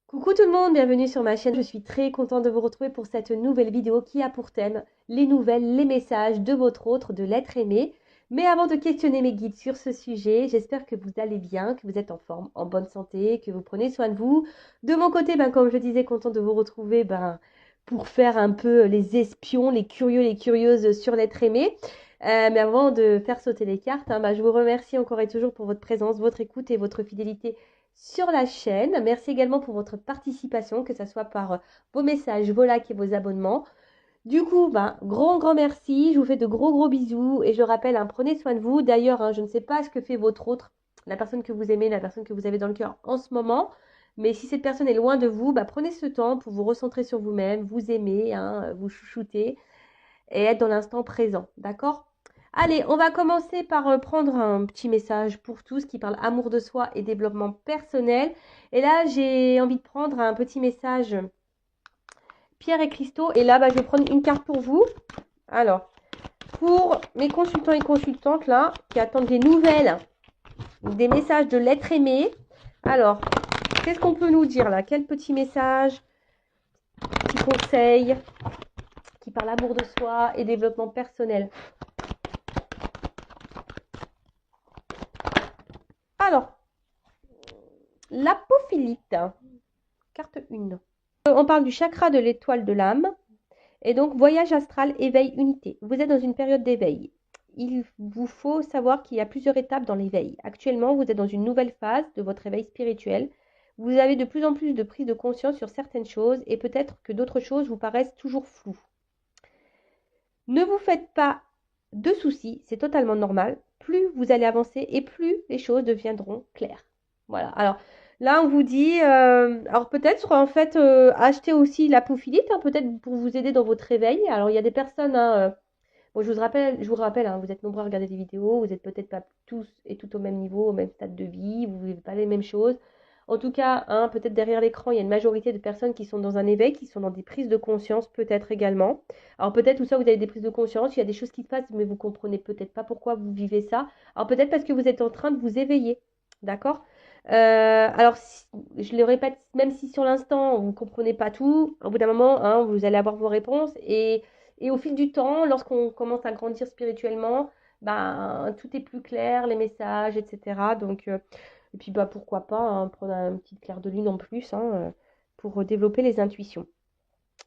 Coucou tout le monde, bienvenue sur ma chaîne. Je suis très contente de vous retrouver pour cette nouvelle vidéo qui a pour thème les nouvelles, les messages de votre autre, de l'être aimé. Mais avant de questionner mes guides sur ce sujet, j'espère que vous allez bien, que vous êtes en forme, en bonne santé, que vous prenez soin de vous. De mon côté, comme je disais, contente de vous retrouver pour faire un peu les espions, les curieux, les curieuses sur l'être aimé. Mais avant de faire sauter les cartes, je vous remercie encore et toujours pour votre présence, votre écoute et votre fidélité sur la chaîne. Merci également pour votre participation, que ce soit par vos messages, vos likes et vos abonnements. Du coup, grand merci. Je vous fais de gros bisous et je rappelle, prenez soin de vous. D'ailleurs, je ne sais pas ce que fait votre autre, la personne que vous aimez, la personne que vous avez dans le cœur en ce moment. Mais si cette personne est loin de vous, prenez ce temps pour vous recentrer sur vous-même, vous aimer, vous chouchouter et être dans l'instant présent. D'accord? Allez, on va commencer par prendre un petit message pour tous qui parle amour de soi et développement personnel. Et là, j'ai envie de prendre un petit message pierre et cristaux. Et là, je vais prendre une carte pour vous. Alors, pour mes consultants et consultantes là, qui attendent des nouvelles, des messages de l'être aimé. Alors, qu'est-ce qu'on peut nous dire là? Quel petit message, petit conseil qui parle amour de soi et développement personnel? Alors, l'apophilite, carte 1. On parle du chakra de l'étoile de l'âme. Et donc, voyage astral, éveil, unité. Vous êtes dans une période d'éveil. Il vous faut savoir qu'il y a plusieurs étapes dans l'éveil. Actuellement, vous êtes dans une nouvelle phase de votre éveil spirituel. Vous avez de plus en plus de prise de conscience sur certaines choses et peut-être que d'autres choses vous paraissent toujours floues. Ne vous faites pas de soucis, c'est totalement normal. Plus vous allez avancer et plus les choses deviendront claires. Voilà. Alors là, on vous dit, alors peut-être en fait acheter aussi l'apophilite, peut-être pour vous aider dans votre réveil. Alors il y a des personnes, bon, je vous rappelle, vous êtes nombreux à regarder des vidéos, vous n'êtes peut-être pas tous et tout au même niveau, au même stade de vie, vous ne vivez pas les mêmes choses. En tout cas, peut-être derrière l'écran, il y a une majorité de personnes qui sont dans un éveil, qui sont dans des prises de conscience, peut-être également. Alors peut-être ou ça, vous avez des prises de conscience, il y a des choses qui se passent, mais vous comprenez peut-être pas pourquoi vous vivez ça. Alors peut-être parce que vous êtes en train de vous éveiller, d'accord? Alors, je le répète, même si sur l'instant, vous ne comprenez pas tout, au bout d'un moment, vous allez avoir vos réponses. Et au fil du temps, lorsqu'on commence à grandir spirituellement, tout est plus clair, les messages, etc. Donc, et puis pourquoi pas prendre un petit clair de lune en plus pour développer les intuitions.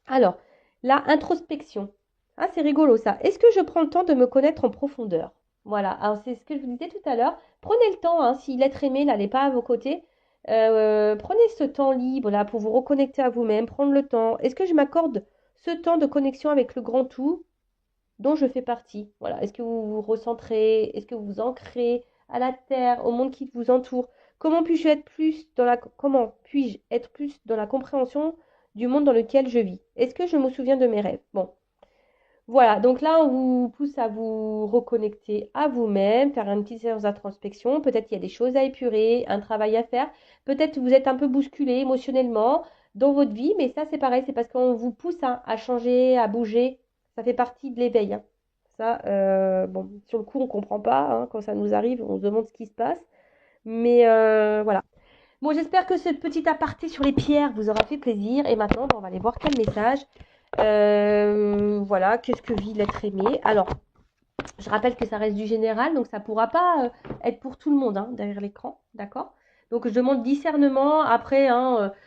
Alors, la introspection. Ah, c'est rigolo ça. Est-ce que je prends le temps de me connaître en profondeur? Voilà, alors c'est ce que je vous disais tout à l'heure. Prenez le temps, si l'être aimé n'est pas à vos côtés, prenez ce temps libre là pour vous reconnecter à vous-même, prendre le temps. Est-ce que je m'accorde ce temps de connexion avec le grand tout dont je fais partie? Voilà, est-ce que vous vous recentrez? Est-ce que vous vous ancrez à la terre, au monde qui vous entoure? Comment puis-je être plus dans la compréhension du monde dans lequel je vis? Est-ce que je me souviens de mes rêves? Bon, voilà, donc là, on vous pousse à vous reconnecter à vous-même, faire une petite séance d'introspection. Peut-être qu'il y a des choses à épurer, un travail à faire. Peut-être que vous êtes un peu bousculé émotionnellement dans votre vie, mais ça, c'est pareil, c'est parce qu'on vous pousse à changer, à bouger. Ça fait partie de l'éveil. Ça, bon, sur le coup, on ne comprend pas. Quand ça nous arrive, on se demande ce qui se passe. Mais voilà. Bon, j'espère que ce petit aparté sur les pierres vous aura fait plaisir. Et maintenant, on va aller voir quel message. Voilà, qu'est-ce que vit l'être aimé? Alors, je rappelle que ça reste du général, donc ça ne pourra pas être pour tout le monde derrière l'écran, d'accord? Donc, je demande discernement. Après,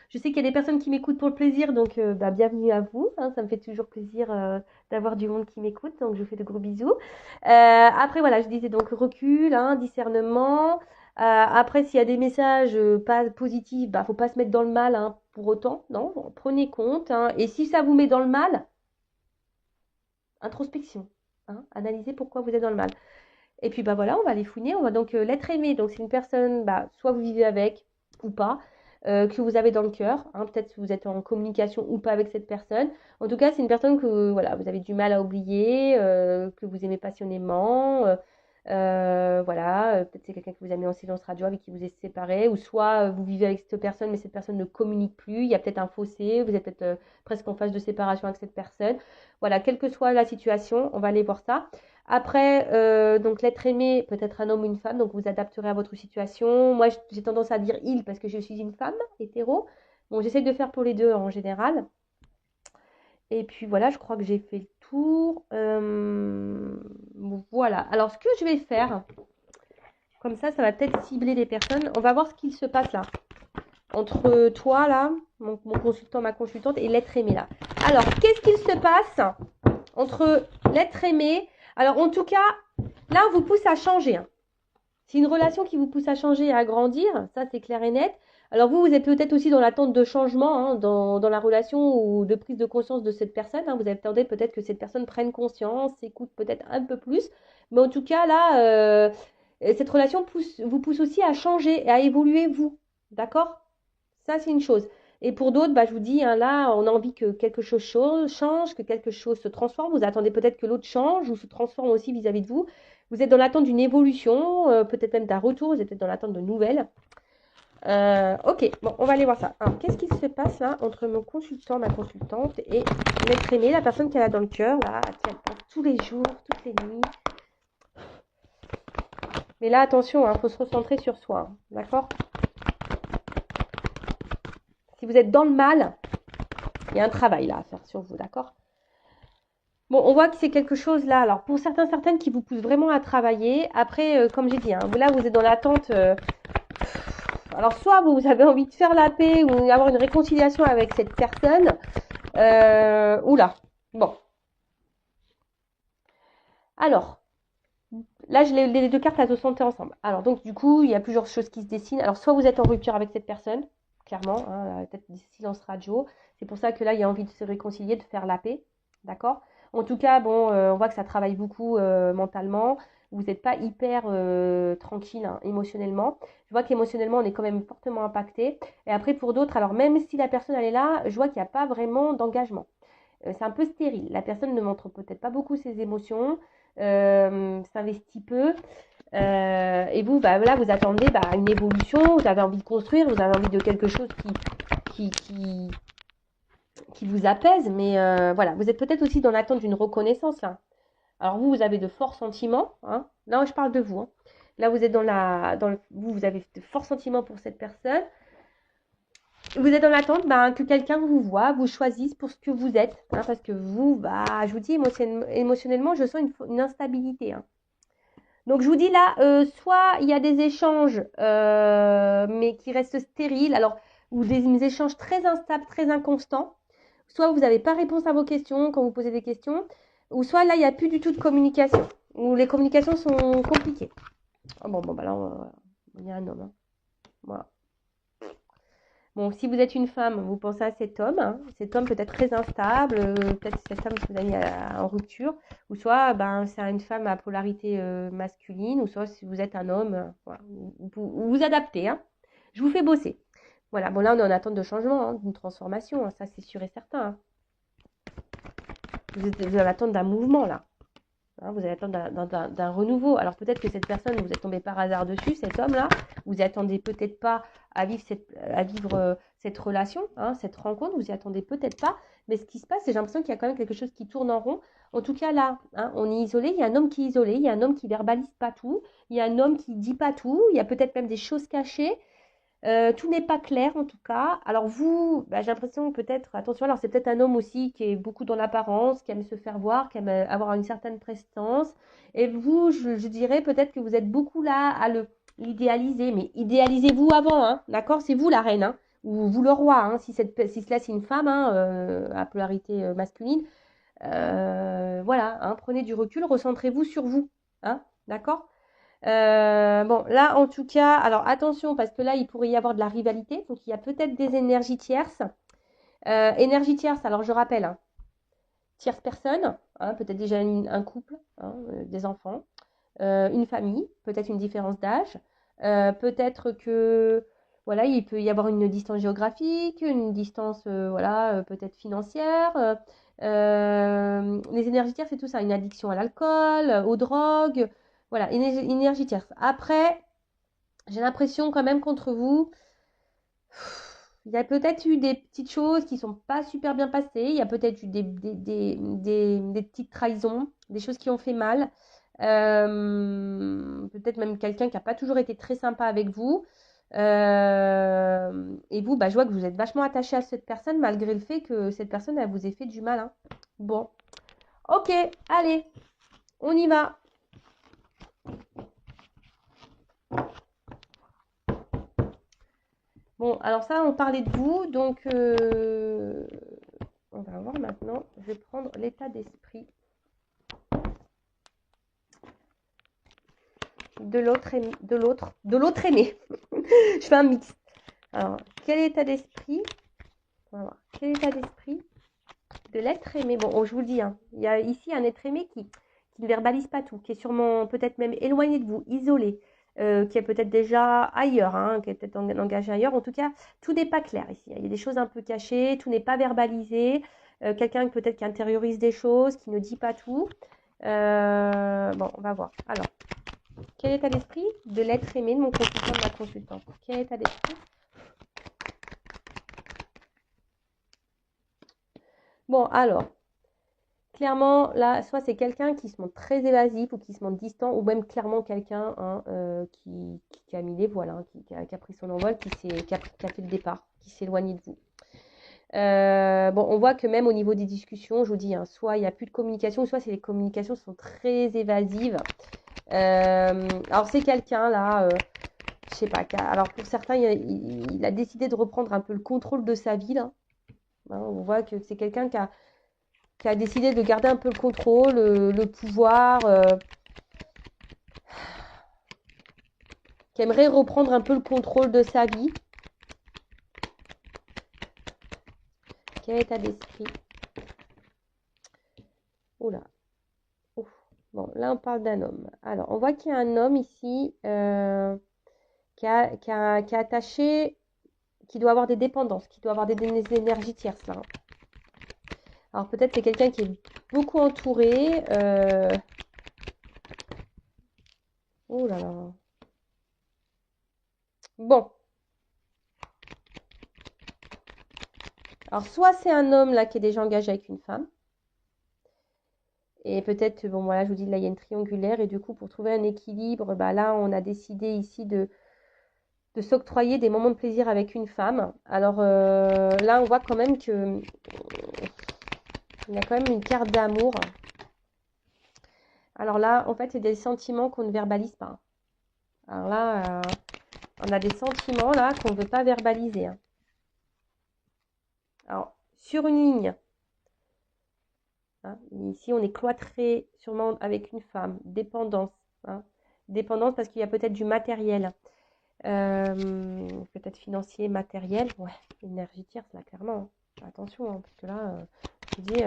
je sais qu'il y a des personnes qui m'écoutent pour le plaisir, donc bienvenue à vous. Ça me fait toujours plaisir d'avoir du monde qui m'écoute, donc je vous fais de gros bisous. Après, voilà, je disais donc recul, discernement. Après, s'il y a des messages pas positifs, faut pas se mettre dans le mal pour autant, non? Prenez compte. Et si ça vous met dans le mal, introspection. Analysez pourquoi vous êtes dans le mal. Et puis voilà, on va les fouiner. On va donc l'être aimé. Donc c'est une personne, soit vous vivez avec ou pas, que vous avez dans le cœur. Peut-être que vous êtes en communication ou pas avec cette personne. En tout cas, c'est une personne que voilà, vous avez du mal à oublier, que vous aimez passionnément. Voilà, peut-être c'est quelqu'un qui vous a mis en silence radio, avec qui vous êtes séparés, ou soit vous vivez avec cette personne, mais cette personne ne communique plus. Il y a peut-être un fossé, vous êtes peut-être presque en phase de séparation avec cette personne. Voilà, quelle que soit la situation, on va aller voir ça. Après, donc l'être aimé peut être un homme ou une femme, donc vous adapterez à votre situation. Moi, j'ai tendance à dire il parce que je suis une femme hétéro, Bon, j'essaie de faire pour les deux en général. Et puis voilà, je crois que j'ai fait le tour. Voilà. Alors, ce que je vais faire, comme ça va peut-être cibler les personnes. On va voir ce qu'il se passe là. Entre toi, là, mon consultant, ma consultante, et l'être aimé, là. Alors, qu'est-ce qu'il se passe entre l'être aimé? Alors, en tout cas, là, on vous pousse à changer. C'est une relation qui vous pousse à changer et à grandir. Ça, c'est clair et net. Alors, vous êtes peut-être aussi dans l'attente de changement dans la relation ou de prise de conscience de cette personne. Vous attendez peut-être que cette personne prenne conscience, écoute peut-être un peu plus. Mais en tout cas, là, cette relation vous pousse aussi à changer et à évoluer, vous. D'accord? Ça, c'est une chose. Et pour d'autres, je vous dis, là, on a envie que quelque chose change, que quelque chose se transforme. Vous attendez peut-être que l'autre change ou se transforme aussi vis-à-vis de vous. Vous êtes dans l'attente d'une évolution, peut-être même d'un retour, vous êtes peut-être dans l'attente de nouvelles. Ok, bon, on va aller voir ça. Alors, qu'est-ce qui se passe là entre mon consultant, ma consultante et l'être aimé, la personne qu'elle a dans le cœur, là, qui elle pense tous les jours, toutes les nuits. Mais là, attention, faut se recentrer sur soi, d'accord? Si vous êtes dans le mal, il y a un travail là à faire sur vous, d'accord? Bon, on voit que c'est quelque chose là. Alors, pour certaines qui vous poussent vraiment à travailler. Après, comme j'ai dit, là, vous êtes dans l'attente. Alors, soit vous avez envie de faire la paix ou avoir une réconciliation avec cette personne. Oula. Bon. Alors, là, les deux cartes, elles se sont ensemble. Alors, donc, du coup, il y a plusieurs choses qui se dessinent. Alors, soit vous êtes en rupture avec cette personne, clairement, peut-être des silences radio. C'est pour ça que là, il y a envie de se réconcilier, de faire la paix. D'accord? En tout cas, bon, on voit que ça travaille beaucoup mentalement. Vous n'êtes pas hyper tranquille émotionnellement. Je vois qu'émotionnellement, on est quand même fortement impacté. Et après, pour d'autres, alors même si la personne, elle est là, je vois qu'il n'y a pas vraiment d'engagement. C'est un peu stérile. La personne ne montre peut-être pas beaucoup ses émotions, s'investit peu. Et vous, là, vous attendez une évolution, vous avez envie de construire, vous avez envie de quelque chose qui, qui, qui vous apaise. Mais voilà, vous êtes peut-être aussi dans l'attente d'une reconnaissance là. Alors vous avez de forts sentiments. Là, je parle de vous. Là, vous êtes vous avez de forts sentiments pour cette personne. Vous êtes dans l'attente que quelqu'un vous voit, vous choisisse pour ce que vous êtes. Parce que vous, je vous dis, émotionnellement, je sens une instabilité. Donc, je vous dis là, soit il y a des échanges, mais qui restent stériles, ou des échanges très instables, très inconstants. Soit vous n'avez pas réponse à vos questions quand vous posez des questions, ou soit là, il n'y a plus du tout de communication, ou les communications sont compliquées. Là, il y a un homme. Voilà. Bon, si vous êtes une femme, vous pensez à cet homme. Cet homme peut être très instable, peut-être cet homme que vous avez en rupture, ou soit c'est une femme à polarité masculine, ou soit si vous êtes un homme, voilà, vous vous adaptez. Je vous fais bosser. Voilà, bon là on est en attente de changement, d'une transformation, ça c'est sûr et certain. Vous êtes en attente d'un mouvement là. Vous allez attendre d'un renouveau. Alors peut-être que cette personne, vous êtes tombé par hasard dessus, cet homme-là, vous n'y attendez peut-être pas à vivre cette relation, cette rencontre, vous n'y attendez peut-être pas. Mais ce qui se passe, c'est j'ai l'impression qu'il y a quand même quelque chose qui tourne en rond. En tout cas là, on est isolé, il y a un homme qui est isolé, il y a un homme qui verbalise pas tout, il y a un homme qui dit pas tout, il y a peut-être même des choses cachées. Tout n'est pas clair en tout cas. Alors vous, j'ai l'impression peut-être, attention, alors c'est peut-être un homme aussi qui est beaucoup dans l'apparence, qui aime se faire voir, qui aime avoir une certaine prestance. Et vous, je dirais peut-être que vous êtes beaucoup là à l'idéaliser, mais idéalisez-vous avant, d'accord? C'est vous la reine, ou vous le roi, si cela c'est une femme, à polarité masculine. Voilà, prenez du recul, recentrez-vous sur vous, d'accord? Bon, là, en tout cas, alors attention, parce que là, il pourrait y avoir de la rivalité. Donc, il y a peut-être des énergies tierces. Énergie tierce, alors je rappelle, tierce personne, peut-être déjà un couple, des enfants, une famille, peut-être une différence d'âge. Peut-être que, voilà, il peut y avoir une distance géographique, une distance, peut-être financière. Les énergies tierces, c'est tout ça, une addiction à l'alcool, aux drogues. Voilà, énergie tierce. Après, j'ai l'impression quand même qu'entre vous, il y a peut-être eu des petites choses qui ne sont pas super bien passées. Il y a peut-être eu des petites trahisons, des choses qui ont fait mal. Peut-être même quelqu'un qui n'a pas toujours été très sympa avec vous. Et Et vous, bah, je vois que vous êtes vachement attaché à cette personne malgré le fait que cette personne, elle vous ait fait du mal, hein. Bon, ok, allez, on y va. Bon, alors ça, on parlait de vous, donc on va voir maintenant. Je vais prendre l'état d'esprit de l'autre aimé. Je fais un mix. Alors, quel état d'esprit? On va voir. Quel état d'esprit de l'être aimé? Bon, je vous le dis, hein, il y a ici un être aimé qui ne verbalise pas tout, qui est sûrement peut-être même éloigné de vous, isolé, qui est peut-être déjà ailleurs, hein, qui est peut-être engagé ailleurs. En tout cas, tout n'est pas clair ici. Il y a des choses un peu cachées, tout n'est pas verbalisé. Quelqu'un peut-être qui intériorise des choses, qui ne dit pas tout. Bon, on va voir. Alors, quel état d'esprit de l'être aimé de mon consultant, de ma consultante? Quel état d'esprit? Bon, alors, clairement, là, soit c'est quelqu'un qui se montre très évasif ou qui se montre distant, ou même clairement quelqu'un, hein, qui a mis les voiles, hein, qui a pris son envol, qui a fait le départ, qui s'est éloigné de vous. Bon, on voit que même au niveau des discussions, je vous dis, hein, soit il n'y a plus de communication, soit les communications sont très évasives. Alors c'est quelqu'un là, je sais pas, alors pour certains, il a décidé de reprendre un peu le contrôle de sa vie là. Hein, on voit que c'est quelqu'un qui a décidé de garder un peu le contrôle, le pouvoir, qui aimerait reprendre un peu le contrôle de sa vie. Quel état d'esprit? Oula. Ouf. Bon, là on parle d'un homme. Alors, on voit qu'il y a un homme ici qui est attaché, qui doit avoir des dépendances, qui doit avoir des énergies tierces là. Alors peut-être c'est quelqu'un qui est beaucoup entouré. Oh là là. Bon. Alors soit c'est un homme là qui est déjà engagé avec une femme. Et peut-être, bon voilà, je vous dis, là il y a une triangulaire. Et du coup, pour trouver un équilibre, bah là on a décidé ici de s'octroyer des moments de plaisir avec une femme. Alors là on voit quand même que il y a quand même une carte d'amour. Alors là, en fait, c'est des sentiments qu'on ne verbalise pas. Alors là, on a des sentiments là qu'on ne veut pas verbaliser. Hein. Alors, sur une ligne, hein, ici on est cloîtré sûrement avec une femme, dépendance. Hein, dépendance parce qu'il y a peut-être du matériel, peut-être financier, matériel. Ouais, énergie tierce là, clairement. Hein. Attention, hein, parce que là, je vous dis.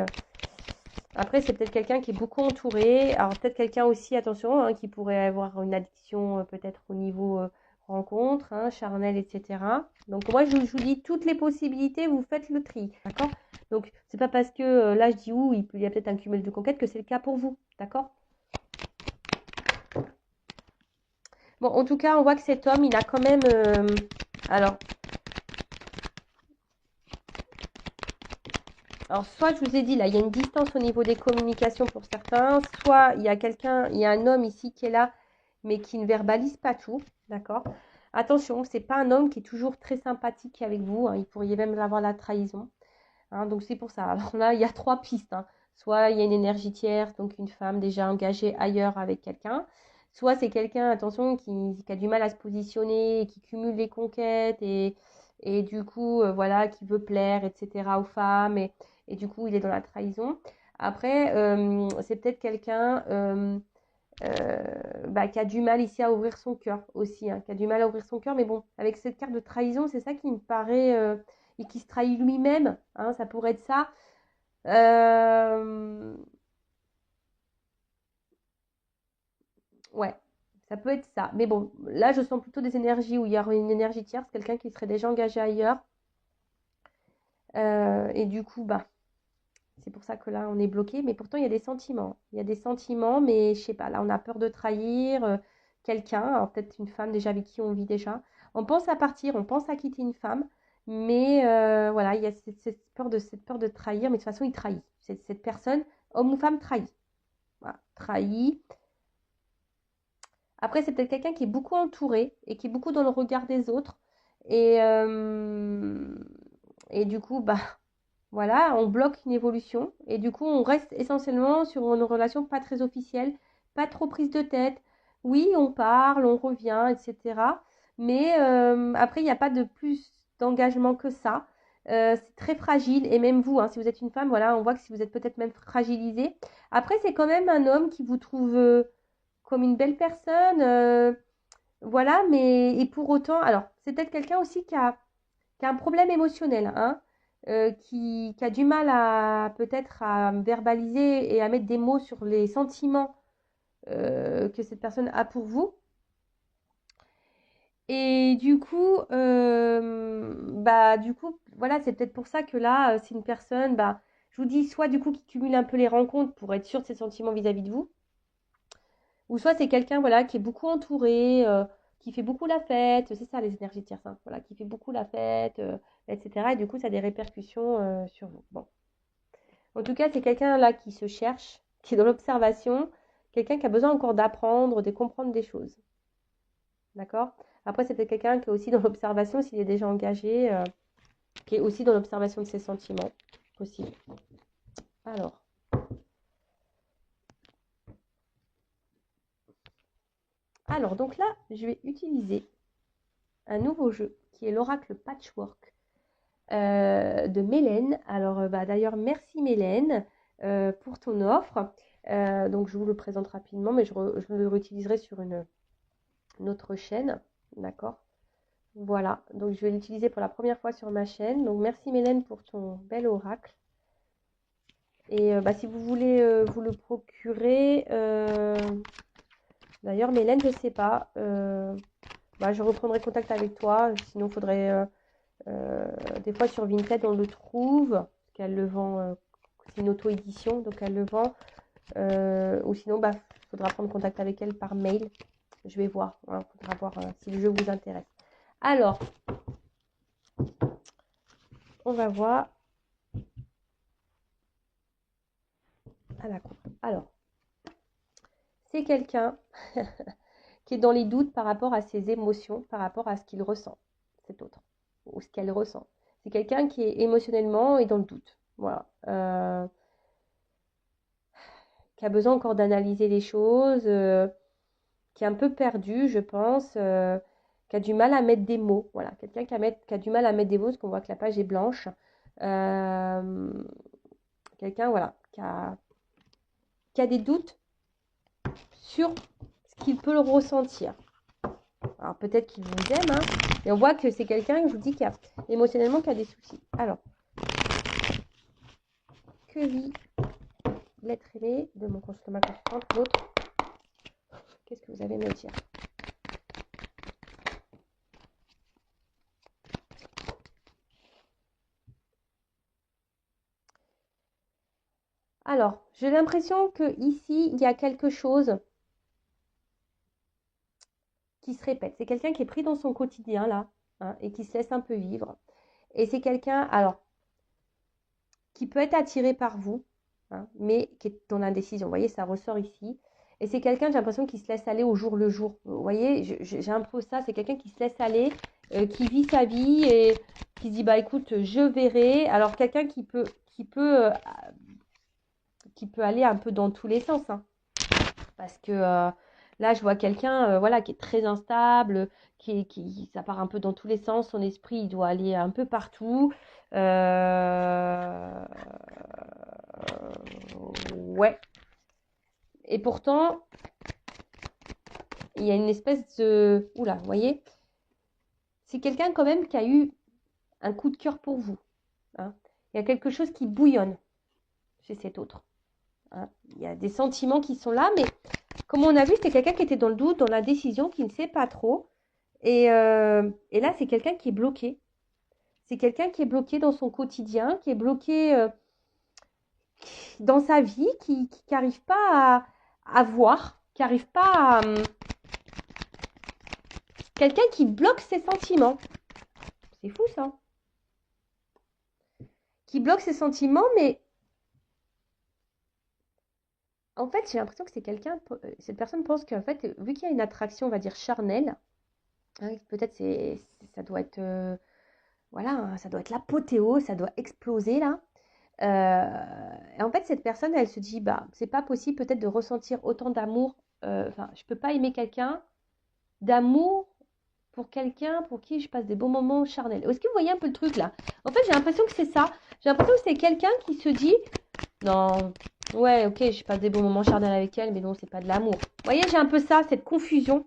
Après, c'est peut-être quelqu'un qui est beaucoup entouré. Alors, peut-être quelqu'un aussi, attention, hein, qui pourrait avoir une addiction peut-être au niveau rencontre, hein, charnel, etc. Donc, moi, je vous dis toutes les possibilités, vous faites le tri, d'accord? Donc, c'est pas parce que là, je dis où il y a peut-être un cumul de conquêtes que c'est le cas pour vous, d'accord? Bon, en tout cas, on voit que cet homme, il a quand même... alors, soit je vous ai dit, là, il y a une distance au niveau des communications pour certains, soit il y a un homme ici qui est là, mais qui ne verbalise pas tout, d'accord? Attention, c'est pas un homme qui est toujours très sympathique avec vous, hein, il pourrait même avoir la trahison, hein, donc c'est pour ça. Alors là, il y a trois pistes, hein. Soit il y a une énergie tierce, donc une femme déjà engagée ailleurs avec quelqu'un, soit c'est quelqu'un, attention, qui a du mal à se positionner, qui cumule les conquêtes et du coup, voilà, qui veut plaire, etc. aux femmes et du coup, il est dans la trahison. Après, c'est peut-être quelqu'un qui a du mal ici à ouvrir son cœur aussi, hein, qui a du mal à ouvrir son cœur. Mais bon, avec cette carte de trahison, c'est ça qui me paraît, et qui se trahit lui-même, hein, ça pourrait être ça. Ouais, ça peut être ça. Mais bon, là, je sens plutôt des énergies où il y aurait une énergie tierce, quelqu'un qui serait déjà engagé ailleurs. Et du coup, bah, c'est pour ça que là, on est bloqué. Mais pourtant, il y a des sentiments. Il y a des sentiments, mais je sais pas, là, on a peur de trahir quelqu'un. Alors, peut-être une femme déjà avec qui on vit déjà. On pense à partir, on pense à quitter une femme. Mais voilà, il y a cette peur de trahir. Mais de toute façon, il trahit. Cette personne, homme ou femme, trahit. Voilà, trahit. Après, c'est peut-être quelqu'un qui est beaucoup entouré et qui est beaucoup dans le regard des autres. Et Et du coup, bah voilà, on bloque une évolution. Et du coup, on reste essentiellement sur une relation pas très officielle, pas trop prise de tête. Oui, on parle, on revient, etc. Mais après, il n'y a pas de plus d'engagement que ça. C'est très fragile. Et même vous, hein, si vous êtes une femme, voilà, on voit que si vous êtes peut-être même fragilisée. Après, c'est quand même un homme qui vous trouve comme une belle personne. Voilà, mais et pour autant, alors, c'est peut-être quelqu'un aussi qui a un problème émotionnel, hein, qui a du mal à peut-être à verbaliser et à mettre des mots sur les sentiments que cette personne a pour vous. Et du coup, voilà, c'est peut-être pour ça que là, c'est une personne, bah, je vous dis, soit du coup qui cumule un peu les rencontres pour être sûr de ses sentiments vis-à-vis de vous, ou soit c'est quelqu'un, voilà, qui est beaucoup entouré, qui fait beaucoup la fête, c'est ça les énergies de tierce, voilà, qui fait beaucoup la fête, etc. Et du coup, ça a des répercussions sur vous. Bon. En tout cas, c'est quelqu'un là qui se cherche, qui est dans l'observation, quelqu'un qui a besoin encore d'apprendre, de comprendre des choses. D'accord? Après, c'est peut-être quelqu'un qui est aussi dans l'observation, s'il est déjà engagé, qui est aussi dans l'observation de ses sentiments. Possible. Alors. Alors, donc là, je vais utiliser un nouveau jeu qui est l'oracle Patchwork de Mélène. Alors, d'ailleurs, merci Mélène pour ton offre. Donc, je vous le présente rapidement, mais je le réutiliserai sur une autre chaîne. D'accord? Voilà. Donc, je vais l'utiliser pour la première fois sur ma chaîne. Donc, merci Mélène pour ton bel oracle. Et si vous voulez vous le procurer, d'ailleurs, Mélène, je ne sais pas. Je reprendrai contact avec toi. Sinon, il faudrait. Des fois sur Vinted on le trouve, parce qu'elle le vend, c'est une auto-édition, donc elle le vend. Ou sinon, il faudra prendre contact avec elle par mail. Je vais voir, il faudra voir si le jeu vous intéresse. Alors, on va voir à la coupe. Alors, c'est quelqu'un qui est dans les doutes par rapport à ses émotions, par rapport à ce qu'il ressent, cet autre, ou ce qu'elle ressent. C'est quelqu'un qui est émotionnellement et dans le doute. Voilà. Qui a besoin encore d'analyser les choses, qui est un peu perdu, je pense, qui a du mal à mettre des mots. Voilà, quelqu'un qui a du mal à mettre des mots, parce qu'on voit que la page est blanche. Quelqu'un, voilà, qui a des doutes sur ce qu'il peut le ressentir. Alors peut-être qu'il vous aime, hein, et on voit que c'est quelqu'un, je vous dis, qui a émotionnellement qui a des soucis. Alors, que vit l'être aimé de mon consommateur constante, l'autre? Qu'est-ce que vous avez à me dire? Alors, j'ai l'impression que ici, il y a quelque chose qui se répète. C'est quelqu'un qui est pris dans son quotidien, là, hein, et qui se laisse un peu vivre. Et c'est quelqu'un, alors, qui peut être attiré par vous, hein, mais qui est dans l'indécision. Vous voyez, ça ressort ici. Et c'est quelqu'un, j'ai l'impression, qui se laisse aller au jour le jour. Vous voyez, j'ai un peu ça, c'est quelqu'un qui se laisse aller, qui vit sa vie et qui se dit, bah écoute, je verrai. Alors, quelqu'un qui peut aller un peu dans tous les sens, hein. Parce que là, je vois quelqu'un voilà, qui est très instable, ça part un peu dans tous les sens. Son esprit, il doit aller un peu partout. Ouais. Et pourtant, il y a une espèce de... Oula, vous voyez? C'est quelqu'un quand même qui a eu un coup de cœur pour vous, hein. Il y a quelque chose qui bouillonne chez cet autre, hein. Il y a des sentiments qui sont là, mais comme on a vu, c'est quelqu'un qui était dans le doute, dans la décision, qui ne sait pas trop. Et là, c'est quelqu'un qui est bloqué. C'est quelqu'un qui est bloqué dans son quotidien, qui est bloqué dans sa vie, qui n'arrive pas à voir, qui n'arrive pas à... quelqu'un qui bloque ses sentiments. C'est fou ça. Qui bloque ses sentiments, mais en fait, j'ai l'impression que c'est quelqu'un... Cette personne pense qu'en fait, vu qu'il y a une attraction, on va dire, charnelle, hein, peut-être ça doit être... Voilà, hein, ça doit être l'apothéose, ça doit exploser là. Et en fait, cette personne, elle se dit, bah, c'est pas possible peut-être de ressentir autant d'amour. Enfin, je peux pas aimer quelqu'un d'amour pour quelqu'un pour qui je passe des bons moments charnels. Est-ce que vous voyez un peu le truc là? En fait, j'ai l'impression que c'est ça. J'ai l'impression que c'est quelqu'un qui se dit, non, ouais, ok, je passe des bons moments charnels avec elle, mais non, c'est pas de l'amour. Vous voyez, j'ai un peu ça, cette confusion.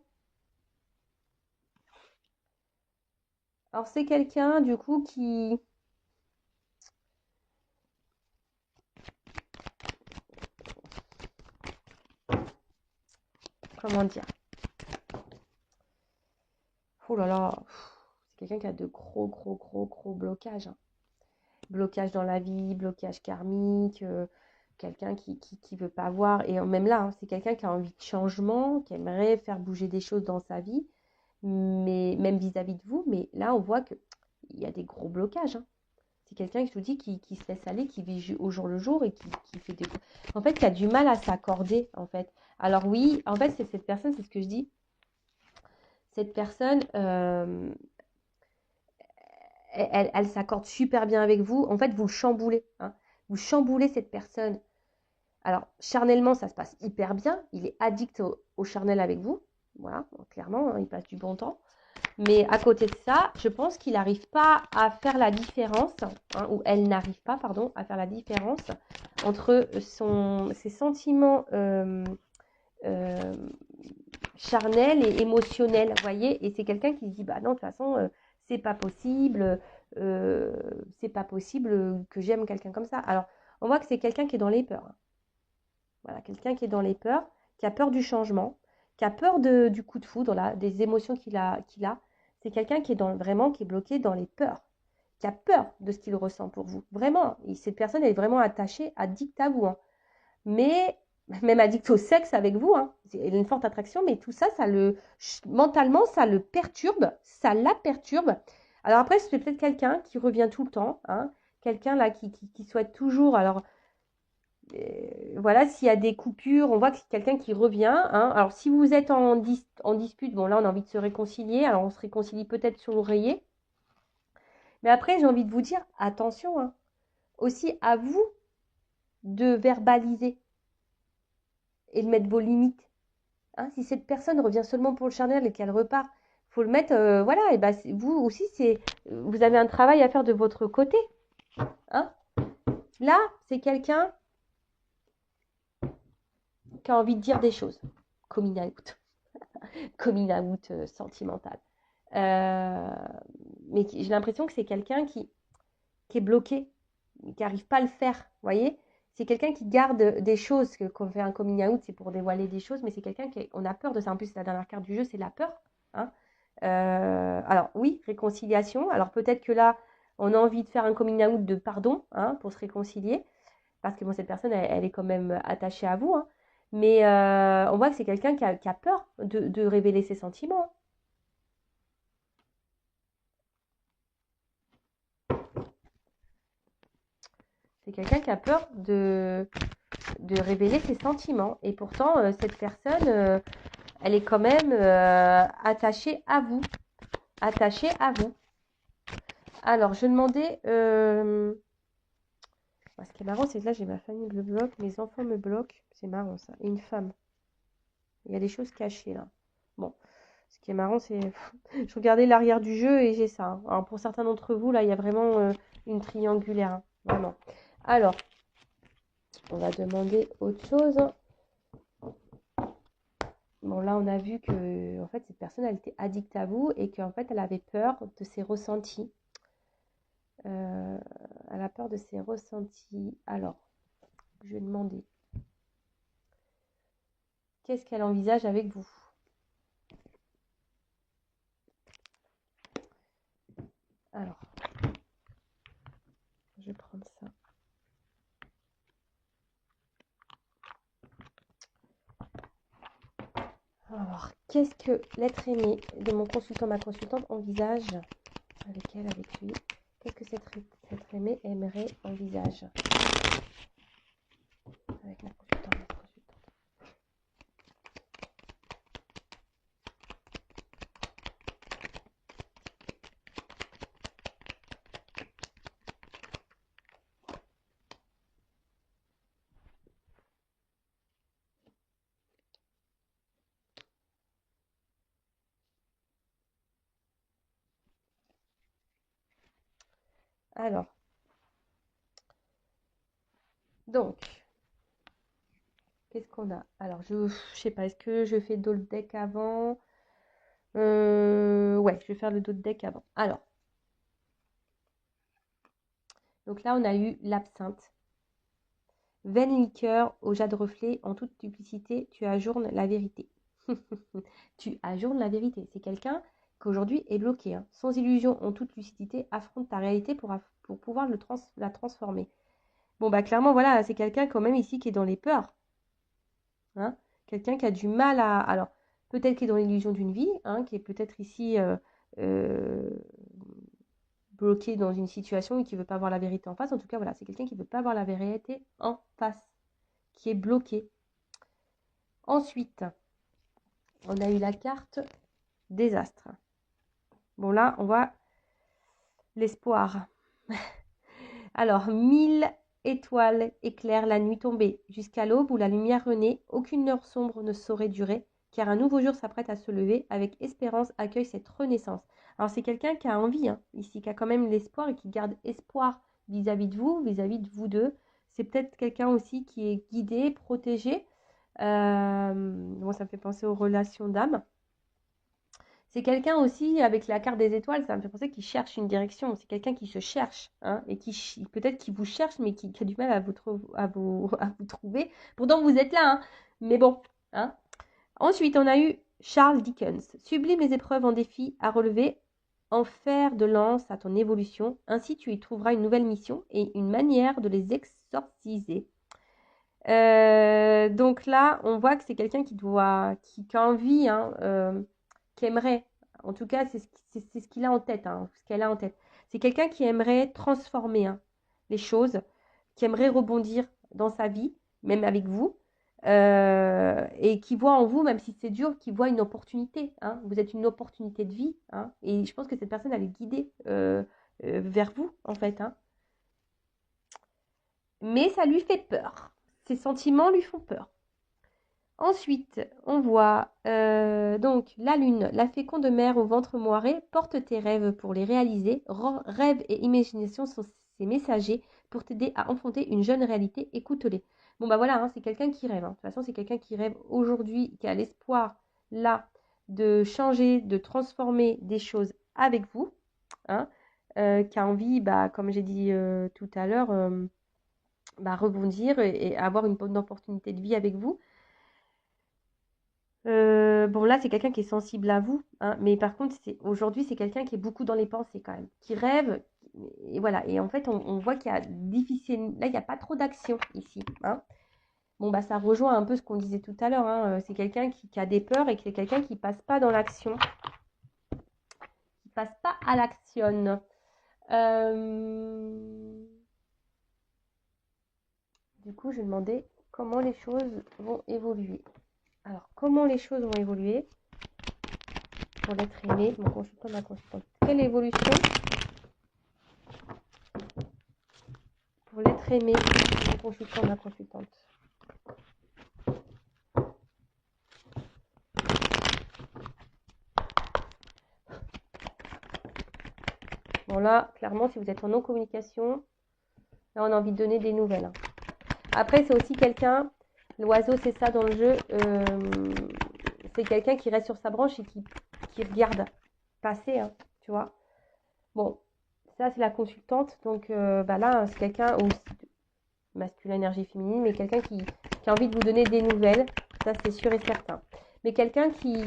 Alors, c'est quelqu'un, du coup, qui... Comment dire? Oh là là, c'est quelqu'un qui a de gros blocages, hein. Blocage dans la vie, blocage karmique, quelqu'un qui veut pas voir. Et même là, hein, c'est quelqu'un qui a envie de changement, qui aimerait faire bouger des choses dans sa vie, mais même vis-à-vis de vous. Mais là, on voit qu'il y a des gros blocages, hein. C'est quelqu'un, je vous dis, qui se laisse aller, qui vit au jour le jour et qui fait des... En fait, qui a du mal à s'accorder, en fait. Alors oui, en fait, c'est cette personne, c'est ce que je dis. Cette personne, elle s'accorde super bien avec vous. En fait, vous le chamboulez, hein. Vous chamboulez cette personne. Alors, charnellement, ça se passe hyper bien. Il est addict au charnel avec vous. Voilà, clairement, hein, il passe du bon temps. Mais à côté de ça, je pense qu'il n'arrive pas à faire la différence, hein, ou elle n'arrive pas, pardon, à faire la différence entre ses sentiments euh, charnels et émotionnels, vous voyez. Et c'est quelqu'un qui se dit, bah non, de toute façon, c'est pas possible, euh, c'est pas possible que j'aime quelqu'un comme ça. Alors, on voit que c'est quelqu'un qui est dans les peurs, hein. Voilà, quelqu'un qui est dans les peurs, qui a peur du changement, qui a peur du coup de foudre, là, des émotions qu'il a. C'est quelqu'un qui est vraiment qui est bloqué dans les peurs, qui a peur de ce qu'il ressent pour vous. Vraiment, cette personne est vraiment attachée, addict à vous, hein. Mais même addict au sexe avec vous, hein. Elle a une forte attraction, mais tout ça, mentalement, ça le perturbe, ça la perturbe. Alors après, c'est peut-être quelqu'un qui revient tout le temps, hein. Quelqu'un là qui souhaite toujours. Alors voilà, s'il y a des coupures, on voit que c'est quelqu'un qui revient, hein. Alors, si vous êtes en dispute, bon, là, on a envie de se réconcilier. Alors, on se réconcilie peut-être sur l'oreiller. Mais après, j'ai envie de vous dire, attention, hein, aussi à vous de verbaliser et de mettre vos limites, hein. Si cette personne revient seulement pour le charnel et qu'elle repart, il faut le mettre, voilà. Et ben, vous aussi, vous avez un travail à faire de votre côté, hein. Là, c'est quelqu'un qui a envie de dire des choses. Coming out. Coming out sentimental. Euh, mais j'ai l'impression que c'est quelqu'un qui est bloqué, qui n'arrive pas à le faire, vous voyez. C'est quelqu'un qui garde des choses, qu'on fait un coming out, c'est pour dévoiler des choses, mais c'est quelqu'un on a peur de ça. En plus, la dernière carte du jeu, c'est la peur, hein. Alors oui, réconciliation. Alors peut-être que là, on a envie de faire un coming out de pardon, hein, pour se réconcilier, parce que bon, cette personne, elle est quand même attachée à vous, hein. Mais on voit que c'est quelqu'un qui a peur de révéler ses sentiments, hein. C'est quelqu'un qui a peur de révéler ses sentiments. Et pourtant, cette personne, elle est quand même attachée à vous. Attachée à vous. Alors, je demandais... ce qui est marrant, c'est que là, j'ai ma famille me bloque, mes enfants me bloquent. C'est marrant, ça. Et une femme. Il y a des choses cachées, là. Bon. Ce qui est marrant, c'est... Je regardais l'arrière du jeu et j'ai ça, hein. Alors, pour certains d'entre vous, là, il y a vraiment une triangulaire, hein. Vraiment. Alors, on va demander autre chose. Bon, là, on a vu que en fait, cette personne, elle était addicte à vous et qu'en fait, elle avait peur de ses ressentis. Euh, Elle a peur de ses ressentis. Alors, je vais demander, qu'est-ce qu'elle envisage avec vous? Alors, je vais prendre ça. Alors, qu'est-ce que l'être aimé de mon consultant, ma consultante envisage avec elle, avec lui? Qu'est-ce que cet être aimé aimerait envisage avec ma consultante, ma consultante? Alors, donc, qu'est-ce qu'on a? Alors, je sais pas, est-ce que je fais d'autres decks avant? Ouais, je vais faire le dos de deck avant. Alors, donc là, on a eu l'absinthe. Vaine liqueur au jade reflet, en toute duplicité, tu ajournes la vérité. Tu ajournes la vérité. C'est quelqu'un qui aujourd'hui est bloqué. Hein. Sans illusion, en toute lucidité, affronte ta réalité pour pouvoir la transformer. Bon, bah clairement, voilà, c'est quelqu'un quand même ici qui est dans les peurs. Hein. Quelqu'un qui a du mal à... Alors, peut-être qui est dans l'illusion d'une vie, hein, qui est peut-être ici euh, bloqué dans une situation et qui ne veut pas voir la vérité en face. En tout cas, voilà, c'est quelqu'un qui ne veut pas voir la vérité en face, qui est bloqué. Ensuite, on a eu la carte désastre. Bon, là, on voit l'espoir. Alors, 1000 étoiles éclairent la nuit tombée, jusqu'à l'aube où la lumière renaît, aucune heure sombre ne saurait durer, car un nouveau jour s'apprête à se lever, avec espérance accueille cette renaissance. Alors, c'est quelqu'un qui a envie, hein, ici, qui a quand même l'espoir et qui garde espoir vis-à-vis de vous deux. C'est peut-être quelqu'un aussi qui est guidé, protégé. Bon, ça me fait penser aux relations d'âme. C'est quelqu'un aussi, avec la carte des étoiles, ça me fait penser qu'il cherche une direction. C'est quelqu'un qui se cherche, hein, et qui peut-être qui vous cherche, mais qui a du mal à vous trouver. Pourtant, vous êtes là, hein, mais bon. Hein. Ensuite, on a eu Charles Dickens. Sublime les épreuves en défi à relever, en fer de lance à ton évolution. Ainsi, tu y trouveras une nouvelle mission et une manière de les exorciser. Donc là, on voit que c'est quelqu'un qui a envie, hein, qui aimerait, en tout cas, c'est ce qu'il a en tête, hein, ce qu'elle a en tête. C'est quelqu'un qui aimerait transformer, hein, les choses, qui aimerait rebondir dans sa vie, même avec vous, et qui voit en vous, même si c'est dur, qui voit une opportunité. Hein. Vous êtes une opportunité de vie, hein, et je pense que cette personne, elle est guidée vers vous, en fait. Hein. Mais ça lui fait peur. Ses sentiments lui font peur. Ensuite, on voit donc la lune, la féconde mère au ventre moiré, porte tes rêves pour les réaliser. Rêves et imagination sont ses messagers pour t'aider à enfanter une jeune réalité. Écoute-les. Bon, bah voilà, hein, c'est quelqu'un qui rêve. Hein. De toute façon, c'est quelqu'un qui rêve aujourd'hui, qui a l'espoir là de changer, de transformer des choses avec vous. Hein, qui a envie, bah, comme j'ai dit tout à l'heure, bah, rebondir et avoir une bonne opportunité de vie avec vous. Bon, là, c'est quelqu'un qui est sensible à vous, hein, mais par contre, aujourd'hui, c'est quelqu'un qui est beaucoup dans les pensées quand même, qui rêve, et voilà. Et en fait, on voit qu'il y a difficile, là, il n'y a pas trop d'action ici. Hein. Bon, bah, ça rejoint un peu ce qu'on disait tout à l'heure. Hein, c'est quelqu'un qui a des peurs et qui est quelqu'un qui passe pas dans l'action, qui passe pas à l'action. Du coup, je demandais comment les choses vont évoluer. Alors, comment les choses vont évoluer pour l'être aimé, mon consultant, ma consultante. Quelle évolution pour l'être aimé, mon consultant, ma consultante. Bon là, clairement, si vous êtes en non-communication, là, on a envie de donner des nouvelles. Hein. Après, c'est aussi quelqu'un, l'oiseau, c'est ça dans le jeu, c'est quelqu'un qui reste sur sa branche et qui regarde passer, hein, tu vois. Bon, ça, c'est la consultante. Donc, bah là, c'est quelqu'un aussi masculin, énergie féminine, mais quelqu'un qui a envie de vous donner des nouvelles. Ça, c'est sûr et certain. Mais quelqu'un qui,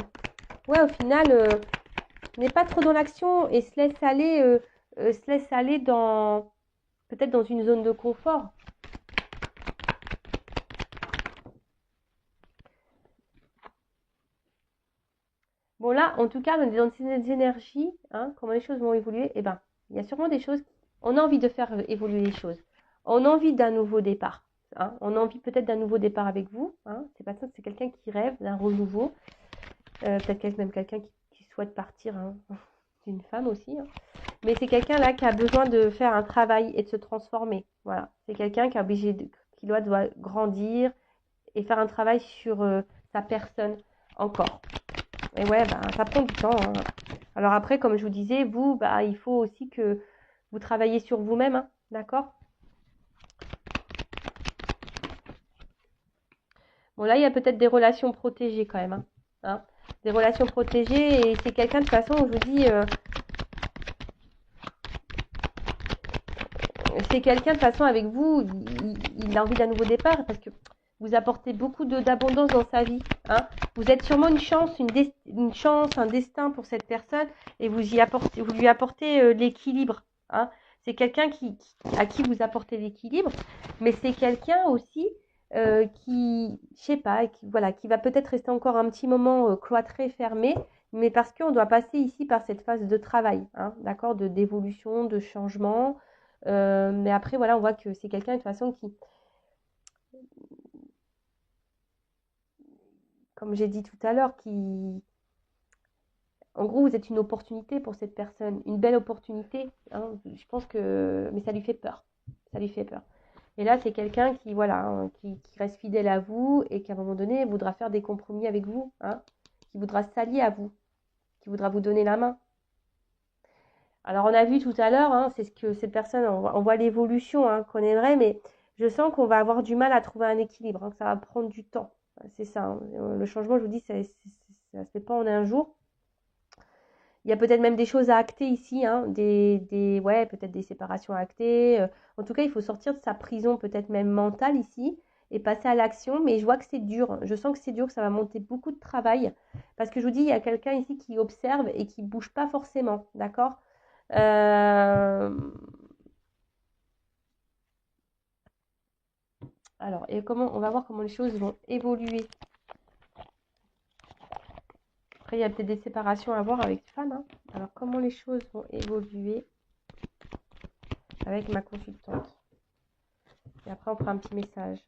ouais, au final, n'est pas trop dans l'action et se laisse aller dans peut-être dans une zone de confort. Bon là, en tout cas, dans ces énergies, hein, comment les choses vont évoluer, eh ben, il y a sûrement des choses. On a envie de faire évoluer les choses. On a envie d'un nouveau départ. Hein, on a envie peut-être d'un nouveau départ avec vous. Hein, c'est pas ça, c'est quelqu'un qui rêve d'un renouveau. Peut-être même quelqu'un qui souhaite partir. Hein, d'une femme aussi. Hein. Mais c'est quelqu'un là qui a besoin de faire un travail et de se transformer. Voilà. C'est quelqu'un qui qui doit grandir et faire un travail sur sa personne encore. Et ouais, bah, ça prend du temps. Hein. Alors après, comme je vous disais, vous, bah, il faut aussi que Vous travaillez sur vous-même, hein, d'accord? Bon, là, il y a peut-être des relations protégées quand même, hein, hein. Des relations protégées, et c'est quelqu'un, de toute façon, je vous dis, c'est quelqu'un, de toute façon, avec vous, il a envie d'un nouveau départ, parce que vous apportez beaucoup d'abondance dans sa vie, hein. Vous êtes sûrement une chance, une chance, un destin pour cette personne, et vous lui apportez l'équilibre, hein. C'est quelqu'un à qui vous apportez l'équilibre, mais c'est quelqu'un aussi qui, je sais pas, voilà, qui va peut-être rester encore un petit moment cloîtré, fermé, mais parce qu'on doit passer ici par cette phase de travail, hein, d'accord, d'évolution, de changement. Mais après, voilà, on voit que c'est quelqu'un de toute façon qui, comme j'ai dit tout à l'heure, qui, en gros, vous êtes une opportunité pour cette personne, une belle opportunité, hein. Je pense que, mais ça lui fait peur, ça lui fait peur. Et là, c'est quelqu'un qui, voilà, hein, qui reste fidèle à vous et qui, à un moment donné, voudra faire des compromis avec vous, hein, qui voudra s'allier à vous, qui voudra vous donner la main. Alors, on a vu tout à l'heure, hein, c'est ce que cette personne, on voit l'évolution hein, qu'on aimerait, mais je sens qu'on va avoir du mal à trouver un équilibre, hein, que ça va prendre du temps. C'est ça, hein. Le changement, je vous dis, ça ne se fait pas en un jour. Il y a peut-être même des choses à acter ici, hein, ouais, peut-être des séparations à acter. En tout cas, il faut sortir de sa prison, peut-être même mentale ici, et passer à l'action. Mais je vois que c'est dur. Je sens que c'est dur, que ça va monter beaucoup de travail. Parce que je vous dis, il y a quelqu'un ici qui observe et qui ne bouge pas forcément. D'accord. Alors, et on va voir comment les choses vont évoluer. Après, il y a peut-être des séparations à voir avec femme, hein. Alors, comment les choses vont évoluer avec ma consultante. Et après, on fera un petit message.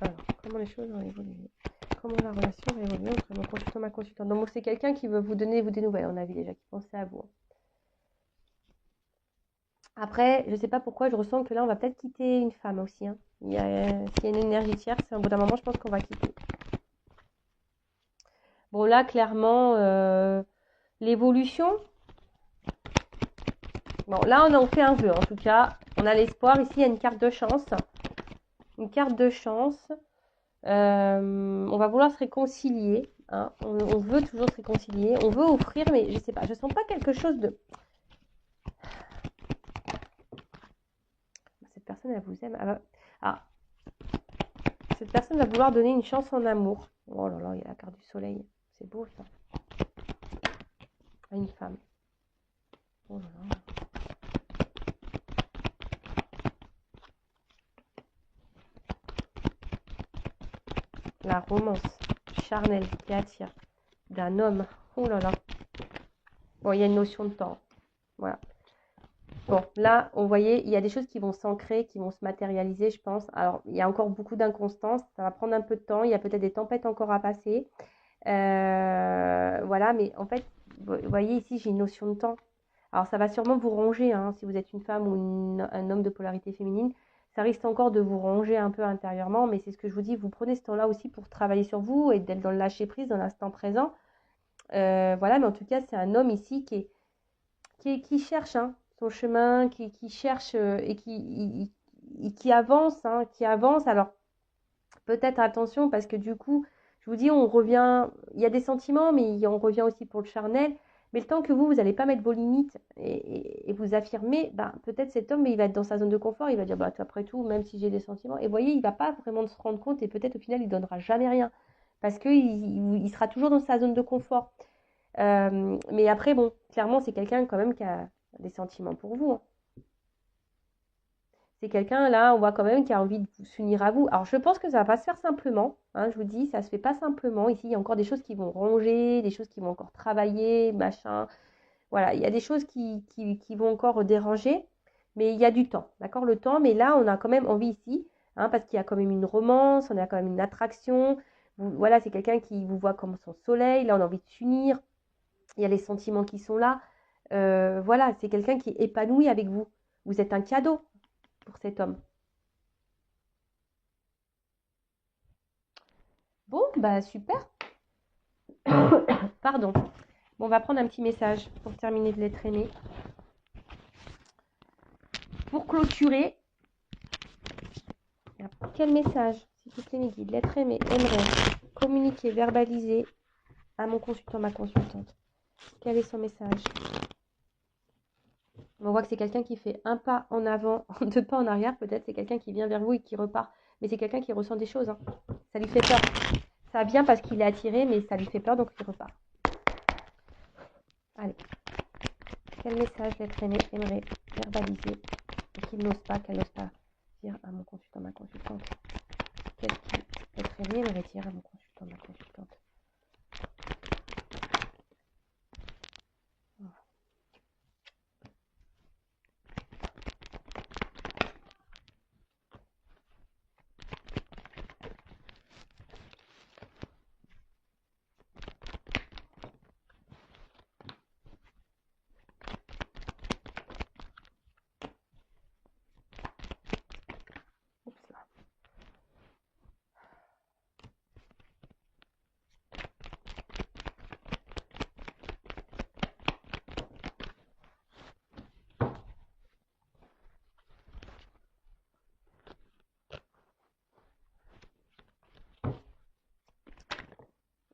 Alors, comment les choses vont évoluer? Comment la relation va évoluer entre mon consultant et ma consultante? Donc, c'est quelqu'un qui veut vous donner des nouvelles. On a vu déjà qui pensait à vous. Après, je ne sais pas pourquoi, je ressens que là, on va peut-être quitter une femme aussi, hein. S'il y a une énergie tierce, au bout d'un moment, je pense qu'on va quitter. Bon, là, clairement, l'évolution. Bon, là, on en fait un vœu, en tout cas. On a l'espoir. Ici, il y a une carte de chance. Une carte de chance. On va vouloir se réconcilier, hein. On veut toujours se réconcilier. On veut offrir, mais je sais pas. Je sens pas quelque chose de... Cette personne, elle vous aime. Ah, cette personne va vouloir donner une chance en amour. Oh là là, il y a la carte du soleil. C'est beau, ça. À une femme. Oh là là. La romance charnelle qui attire d'un homme. Oh là là. Bon, il y a une notion de temps. Voilà. Bon, là, on voyait, il y a des choses qui vont s'ancrer, qui vont se matérialiser, je pense. Alors, il y a encore beaucoup d'inconstance. Ça va prendre un peu de temps. Il y a peut-être des tempêtes encore à passer. Voilà, mais en fait, vous voyez ici, j'ai une notion de temps. Alors, ça va sûrement vous ronger, hein, si vous êtes une femme ou un homme de polarité féminine. Ça risque encore de vous ronger un peu intérieurement, mais c'est ce que je vous dis, vous prenez ce temps-là aussi pour travailler sur vous et d'être dans le lâcher-prise, dans l'instant présent. Voilà, mais en tout cas, c'est un homme ici qui cherche hein, son chemin, qui cherche et qui avance, hein, qui avance. Alors, peut-être attention, parce que du coup, je vous dis, on revient, il y a des sentiments, mais on revient aussi pour le charnel. Mais le temps que vous n'allez pas mettre vos limites et vous affirmer, bah, peut-être cet homme, il va être dans sa zone de confort, il va dire, bah, après tout, même si j'ai des sentiments, et vous voyez, il ne va pas vraiment se rendre compte, et peut-être au final, il ne donnera jamais rien, parce qu'il il sera toujours dans sa zone de confort. Mais après, bon, clairement, c'est quelqu'un quand même qui a des sentiments pour vous, hein. C'est quelqu'un, là, on voit quand même qui a envie de s'unir à vous. Alors, je pense que ça va pas se faire simplement, hein, je vous dis, ça se fait pas simplement. Ici, il y a encore des choses qui vont ronger, des choses qui vont encore travailler, machin. Voilà, il y a des choses qui vont encore déranger, mais il y a du temps, d'accord, le temps. Mais là, on a quand même envie ici, hein, parce qu'il y a quand même une romance, on a quand même une attraction. Voilà, c'est quelqu'un qui vous voit comme son soleil. Là, on a envie de s'unir. Il y a les sentiments qui sont là. Voilà, c'est quelqu'un qui est épanoui avec vous. Vous êtes un cadeau pour cet homme. Bon, bah super. Pardon. Bon, on va prendre un petit message pour terminer de lettres aimées. Pour clôturer, quel message, s'il vous plaît, mes guides, lettres aimées, aimerait communiquer, verbaliser à mon consultant, ma consultante? Quel est son message? On voit que c'est quelqu'un qui fait un pas en avant, deux pas en arrière, peut-être. C'est quelqu'un qui vient vers vous et qui repart. Mais c'est quelqu'un qui ressent des choses. Hein. Ça lui fait peur. Ça vient parce qu'il est attiré, mais ça lui fait peur, donc il repart. Allez. Quel message l'être aimé aimerait verbaliser et qu'il n'ose pas, qu'elle n'ose pas dire à mon consultant, ma consultante? Qu'est-ce que l'être aimé aimerait dire à mon consultant, ma consultante? Oups là.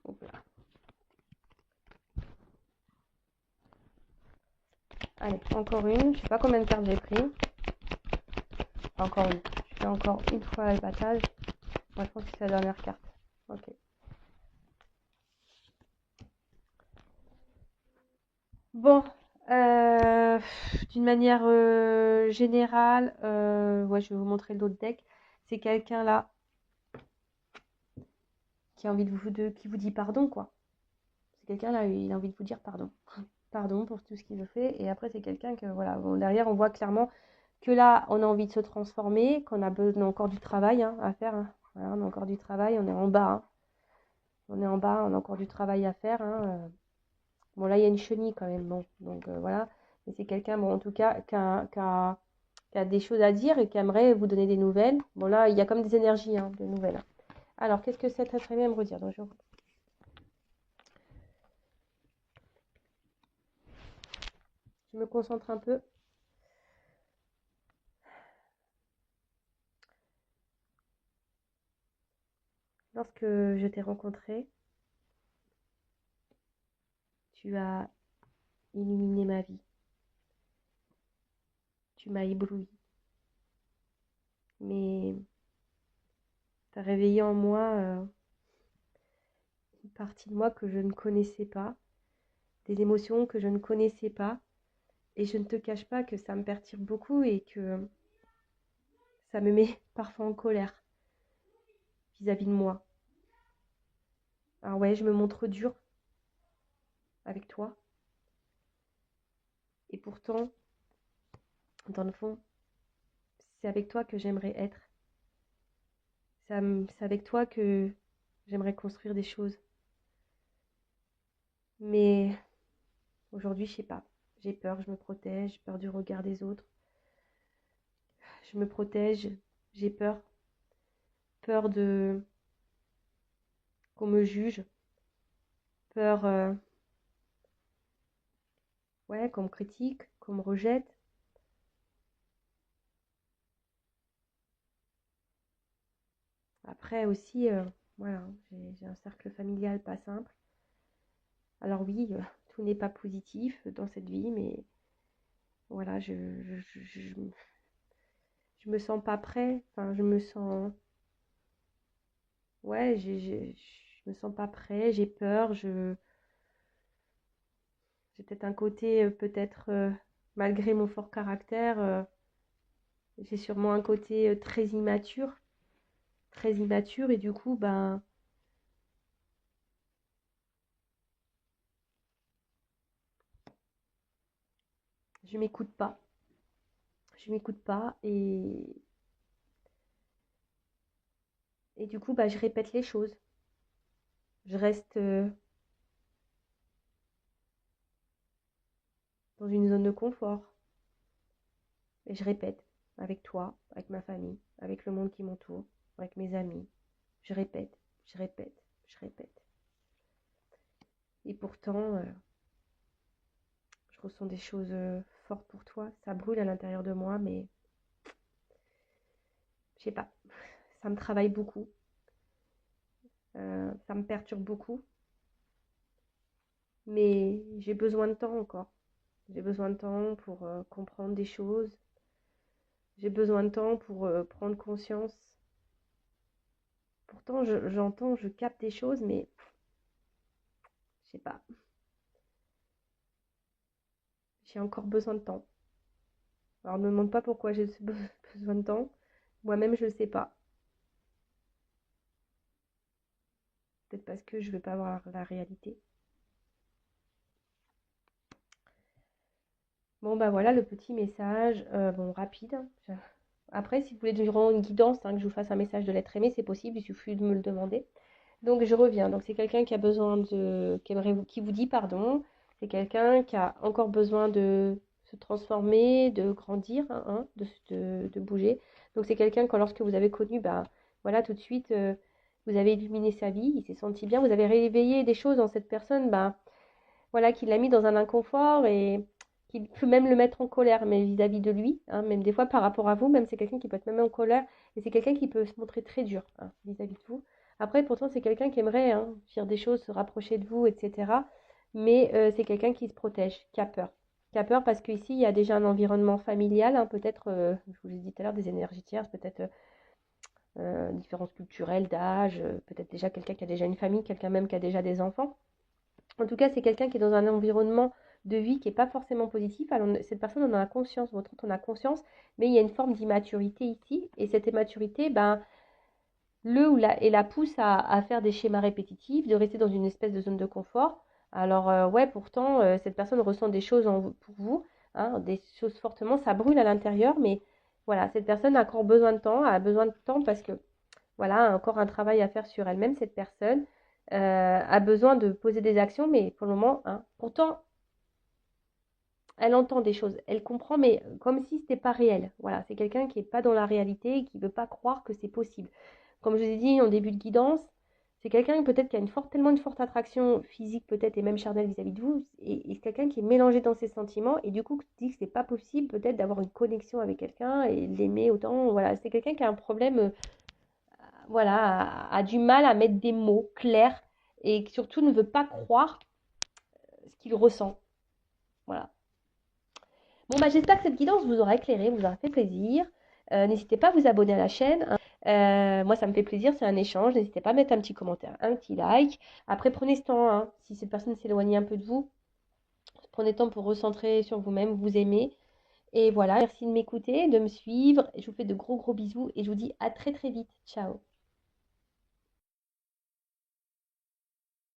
Oups là. Allez, encore une. Je sais pas combien de cartes j'ai pris. Encore une. Je fais encore une fois le battage. Moi, je pense que c'est la dernière carte. Ok. Bon, d'une manière générale, ouais, je vais vous montrer l'autre deck. C'est quelqu'un là qui a envie qui vous dit pardon, quoi. C'est quelqu'un là, il a envie de vous dire pardon. Pardon pour tout ce qu'il fait. Et après, c'est quelqu'un que, voilà, bon, derrière, on voit clairement que là, on a envie de se transformer, qu'on a besoin encore du travail hein, à faire. Hein. Voilà, on a encore du travail, on est en bas. Hein. On est en bas, on a encore du travail à faire. Hein. Bon, là, il y a une chenille quand même. Bon, donc voilà. Mais c'est quelqu'un, bon, en tout cas, qui a des choses à dire et qui aimerait vous donner des nouvelles. Bon, là, il y a comme des énergies hein, de nouvelles. Alors, qu'est-ce que c'est très très bien me redire? Donc, je me concentre un peu. Lorsque je t'ai rencontré, tu as illuminé ma vie. Tu m'as ébloui. Mais tu as réveillé en moi une partie de moi que je ne connaissais pas, des émotions que je ne connaissais pas. Et je ne te cache pas que ça me perturbe beaucoup et que ça me met parfois en colère vis-à-vis de moi. Alors ouais, je me montre dure avec toi. Et pourtant, dans le fond, c'est avec toi que j'aimerais être. C'est avec toi que j'aimerais construire des choses. Mais aujourd'hui, je sais pas. J'ai peur, je me protège, j'ai peur du regard des autres. Je me protège, j'ai peur. Peur de qu'on me juge. Peur ouais, qu'on me critique, qu'on me rejette. Après aussi, voilà, j'ai un cercle familial pas simple. Alors oui, tout n'est pas positif dans cette vie, mais voilà, je me sens pas prêt. Enfin, je me sens, ouais, je me sens pas prêt. J'ai peur. J'ai peut-être un côté, peut-être malgré mon fort caractère, j'ai sûrement un côté très immature, et du coup, ben, je m'écoute pas. Je m'écoute pas et du coup, bah, je répète les choses. Je reste dans une zone de confort et je répète avec toi, avec ma famille, avec le monde qui m'entoure, avec mes amis. Je répète, je répète. je répète. Et pourtant, je ressens des choses fortes pour toi. Ça brûle à l'intérieur de moi, mais je sais pas. Ça me travaille beaucoup. Ça me perturbe beaucoup. Mais j'ai besoin de temps encore. J'ai besoin de temps pour comprendre des choses. J'ai besoin de temps pour prendre conscience. Pourtant, j'entends, je capte des choses, mais je sais pas. J'ai encore besoin de temps. Alors, ne me demande pas pourquoi j'ai besoin de temps. Moi-même, je ne sais pas. Peut-être parce que je ne veux pas voir la réalité. Bon, bah voilà le petit message. Bon, rapide. Après, si vous voulez durant une guidance, hein, que je vous fasse un message de l'être aimé, c'est possible. Il suffit de me le demander. Donc, je reviens. Donc, c'est quelqu'un qui a besoin qui vous dit pardon. C'est quelqu'un qui a encore besoin de se transformer, de grandir, hein, de bouger. Donc, c'est quelqu'un que lorsque vous avez connu, bah, voilà, tout de suite, vous avez illuminé sa vie, il s'est senti bien, vous avez réveillé des choses dans cette personne, bah, voilà, qui l'a mis dans un inconfort et qui peut même le mettre en colère, mais vis-à-vis de lui, hein, même des fois par rapport à vous, même c'est quelqu'un qui peut être même en colère, et c'est quelqu'un qui peut se montrer très dur, hein, vis-à-vis de vous. Après, pourtant, c'est quelqu'un qui aimerait, hein, faire des choses, se rapprocher de vous, etc. Mais c'est quelqu'un qui se protège, qui a peur. Qui a peur parce qu'ici, il y a déjà un environnement familial, hein, peut-être, je vous l'ai dit tout à l'heure, des énergies tierces, peut-être différences culturelles, d'âge, peut-être déjà quelqu'un qui a déjà une famille, quelqu'un même qui a déjà des enfants. En tout cas, c'est quelqu'un qui est dans un environnement de vie qui n'est pas forcément positif. Alors, cette personne en a conscience, votre autre en a conscience, mais il y a une forme d'immaturité ici. Et cette immaturité, ben, la pousse à faire des schémas répétitifs, de rester dans une espèce de zone de confort. Alors, ouais, pourtant, cette personne ressent des choses pour vous, hein, des choses fortement, ça brûle à l'intérieur, mais voilà, cette personne a encore besoin de temps, a besoin de temps parce que voilà, encore un travail à faire sur elle-même, cette personne a besoin de poser des actions, mais pour le moment, hein, pourtant, elle entend des choses, elle comprend, mais comme si ce n'était pas réel. Voilà, c'est quelqu'un qui n'est pas dans la réalité et qui ne veut pas croire que c'est possible. Comme je vous ai dit en début de guidance, c'est quelqu'un peut-être qui a tellement une forte attraction physique peut-être et même charnelle vis-à-vis de vous, et c'est quelqu'un qui est mélangé dans ses sentiments et du coup qui dit que c'est pas possible peut-être d'avoir une connexion avec quelqu'un et l'aimer autant. Voilà, c'est quelqu'un qui a un problème voilà, a du mal à mettre des mots clairs et qui surtout ne veut pas croire ce qu'il ressent. Voilà. Bon, bah, j'espère que cette guidance vous aura éclairé, vous aura fait plaisir. N'hésitez pas à vous abonner à la chaîne, hein. Moi, ça me fait plaisir, c'est un échange. N'hésitez pas à mettre un petit commentaire, un petit like. Après, prenez ce temps, hein, si cette personne s'éloigne un peu de vous, prenez le temps pour recentrer sur vous-même, vous aimer. Et voilà, merci de m'écouter, de me suivre. Je vous fais de gros bisous et je vous dis à très vite. Ciao.